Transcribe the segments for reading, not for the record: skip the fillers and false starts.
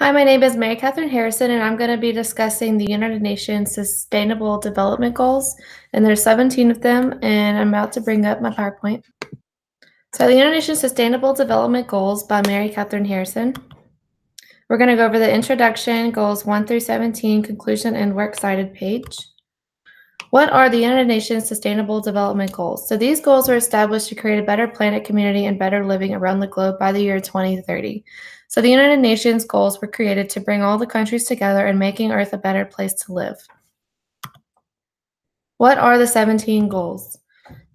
Hi, my name is Mary Catherine Harrison, and I'm going to be discussing the United Nations Sustainable Development Goals. And there's 17 of them, and I'm about to bring up my PowerPoint. So, the United Nations Sustainable Development Goals by Mary Catherine Harrison. We're going to go over the introduction, goals 1 through 17, conclusion, and works cited page. What are the United Nations Sustainable Development Goals? So these goals were established to create a better planet community and better living around the globe by the year 2030. So the United Nations goals were created to bring all the countries together and making Earth a better place to live. What are the 17 goals?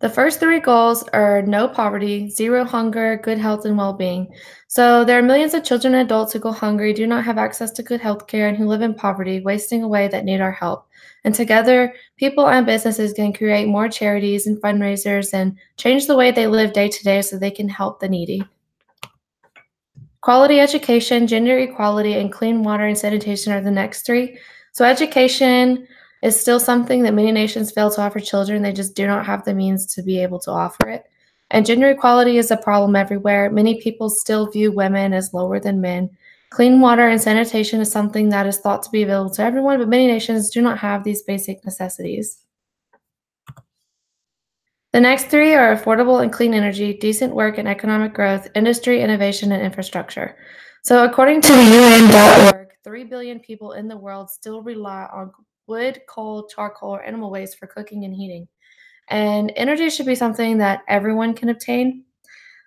The first 3 goals are no poverty, zero hunger, good health, and well-being. So there are millions of children and adults who go hungry, do not have access to good health care, and who live in poverty, wasting away that need our help. And together, people and businesses can create more charities and fundraisers and change the way they live day to day so they can help the needy. Quality education, gender equality, and clean water and sanitation are the next 3. So education is still something that many nations fail to offer children. They just do not have the means to be able to offer it. And gender equality is a problem everywhere. Many people still view women as lower than men. Clean water and sanitation is something that is thought to be available to everyone, but many nations do not have these basic necessities. The next 3 are affordable and clean energy, decent work and economic growth, industry, innovation, and infrastructure. So according to the UN.org, 3 billion people in the world still rely on wood, coal, charcoal, or animal waste for cooking and heating. And energy should be something that everyone can obtain.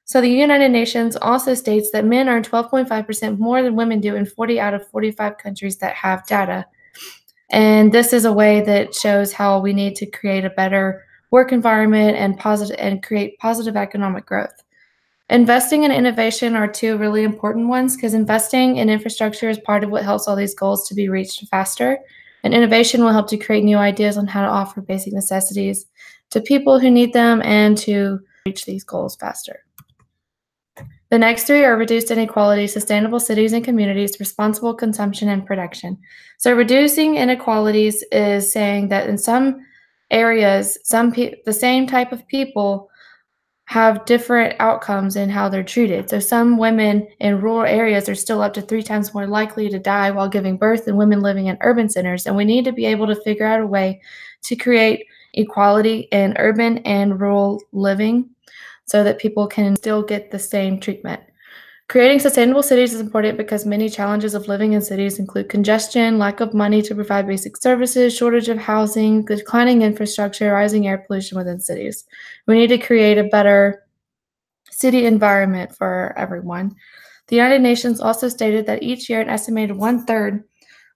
So the United Nations also states that men earn 12.5% more than women do in 40 out of 45 countries that have data. And this is a way that shows how we need to create a better work environment and create positive economic growth. Investing in innovation are 2 really important ones because investing in infrastructure is part of what helps all these goals to be reached faster. And innovation will help to create new ideas on how to offer basic necessities to people who need them and to reach these goals faster. The next 3 are reduced inequality, sustainable cities and communities, responsible consumption, and production. So reducing inequalities is saying that in some areas, the same type of people have different outcomes in how they're treated. So some women in rural areas are still up to 3 times more likely to die while giving birth than women living in urban centers. And we need to be able to figure out a way to create equality in urban and rural living so that people can still get the same treatment. Creating sustainable cities is important because many challenges of living in cities include congestion, lack of money to provide basic services, shortage of housing, declining infrastructure, rising air pollution within cities. We need to create a better city environment for everyone. The United Nations also stated that each year an estimated 1/3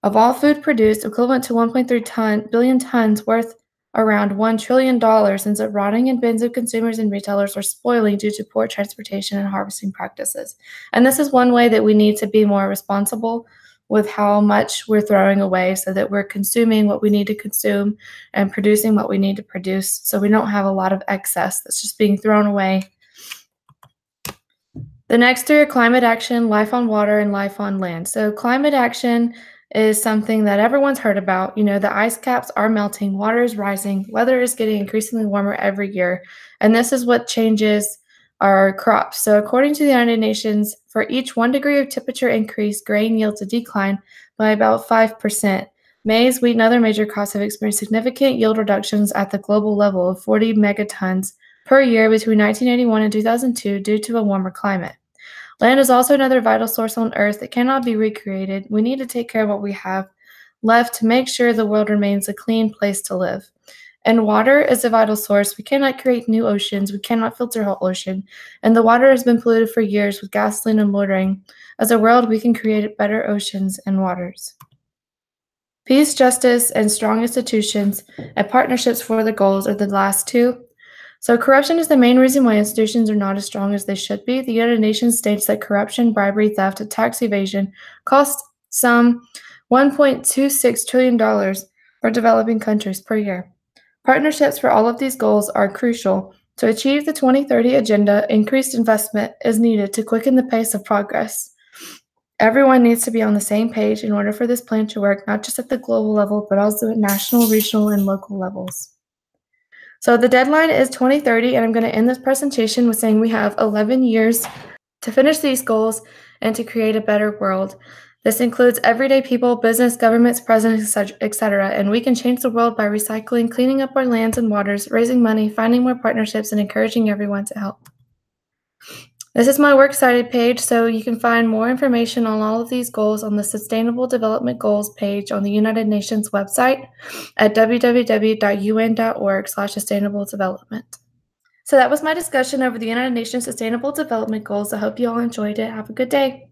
of all food produced, equivalent to 1.3 billion tons, worth around $1 trillion, ends up rotting in bins of consumers and retailers or spoiling due to poor transportation and harvesting practices. And this is one way that we need to be more responsible with how much we're throwing away so that we're consuming what we need to consume and producing what we need to produce so we don't have a lot of excess that's just being thrown away. The next 3 are climate action, life on water, and life on land. So climate action is something that everyone's heard about. You know, the ice caps are melting, water is rising, weather is getting increasingly warmer every year, and this is what changes our crops. So according to the United Nations, for each 1 degree of temperature increase, grain yields a decline by about 5%. Maize, wheat, and other major crops have experienced significant yield reductions at the global level of 40 megatons per year between 1981 and 2002 due to a warmer climate. Land is also another vital source on Earth that cannot be recreated. We need to take care of what we have left to make sure the world remains a clean place to live. And water is a vital source. We cannot create new oceans. We cannot filter whole ocean. And the water has been polluted for years with gasoline and loitering. As a world, we can create better oceans and waters. Peace, justice, and strong institutions and partnerships for the goals are the last 2. So corruption is the main reason why institutions are not as strong as they should be. The United Nations states that corruption, bribery, theft, and tax evasion cost some $1.26 trillion for developing countries per year. Partnerships for all of these goals are crucial. To achieve the 2030 agenda, increased investment is needed to quicken the pace of progress. Everyone needs to be on the same page in order for this plan to work, not just at the global level, but also at national, regional, and local levels. So the deadline is 2030, and I'm going to end this presentation with saying we have 11 years to finish these goals and to create a better world. This includes everyday people, business, governments, presidents, etc., and we can change the world by recycling, cleaning up our lands and waters, raising money, finding more partnerships, and encouraging everyone to help. This is my Works Cited page, so you can find more information on all of these goals on the Sustainable Development Goals page on the United Nations website at www.un.org/sustainable development. So that was my discussion over the United Nations Sustainable Development Goals. I hope you all enjoyed it. Have a good day.